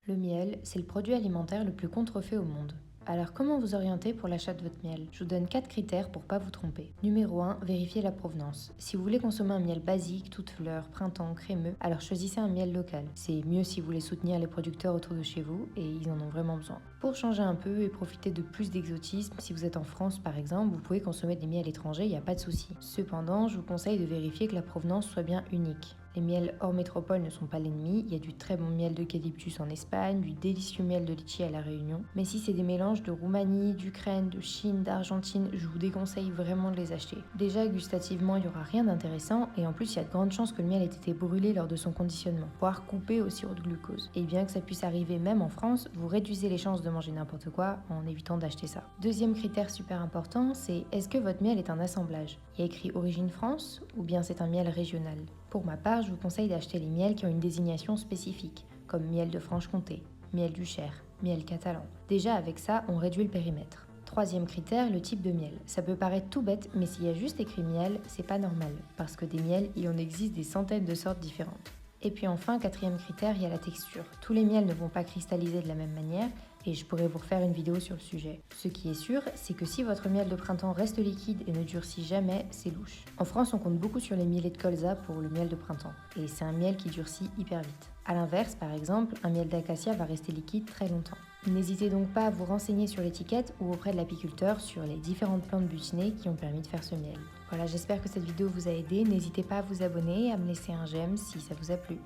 Le miel, c'est le produit alimentaire le plus contrefait au monde. Alors comment vous orienter pour l'achat de votre miel? Je vous donne 4 critères pour pas vous tromper. Numéro 1, vérifiez la provenance. Si vous voulez consommer un miel basique, toute fleur, printemps, crémeux, alors choisissez un miel local. C'est mieux si vous voulez soutenir les producteurs autour de chez vous et ils en ont vraiment besoin. Pour changer un peu et profiter de plus d'exotisme, si vous êtes en France par exemple, vous pouvez consommer des miels étrangers, il n'y a pas de souci. Cependant, je vous conseille de vérifier que la provenance soit bien unique. Les miels hors métropole ne sont pas l'ennemi, il y a du très bon miel d'eucalyptus en Espagne, du délicieux miel de litchi à La Réunion. Mais si c'est des mélanges de Roumanie, d'Ukraine, de Chine, d'Argentine, je vous déconseille vraiment de les acheter. Déjà, gustativement, il n'y aura rien d'intéressant et en plus, il y a de grandes chances que le miel ait été brûlé lors de son conditionnement, voire coupé au sirop de glucose. Et bien que ça puisse arriver même en France, vous réduisez les chances de manger n'importe quoi en évitant d'acheter ça. Deuxième critère super important, c'est est-ce que votre miel est un assemblage? Il y a écrit Origine France ou bien c'est un miel régional? Pour ma part, je vous conseille d'acheter les miels qui ont une désignation spécifique, comme miel de Franche-Comté, miel du Cher, miel catalan. Déjà avec ça, on réduit le périmètre. Troisième critère, le type de miel. Ça peut paraître tout bête, mais s'il y a juste écrit miel, c'est pas normal, parce que des miels, il en existe des centaines de sortes différentes. Et puis enfin, quatrième critère, il y a la texture. Tous les miels ne vont pas cristalliser de la même manière, et je pourrais vous refaire une vidéo sur le sujet. Ce qui est sûr, c'est que si votre miel de printemps reste liquide et ne durcit jamais, c'est louche. En France, on compte beaucoup sur les millets de colza pour le miel de printemps, et c'est un miel qui durcit hyper vite. A l'inverse, par exemple, un miel d'acacia va rester liquide très longtemps. N'hésitez donc pas à vous renseigner sur l'étiquette ou auprès de l'apiculteur sur les différentes plantes butinées qui ont permis de faire ce miel. Voilà, j'espère que cette vidéo vous a aidé. N'hésitez pas à vous abonner et à me laisser un j'aime si ça vous a plu.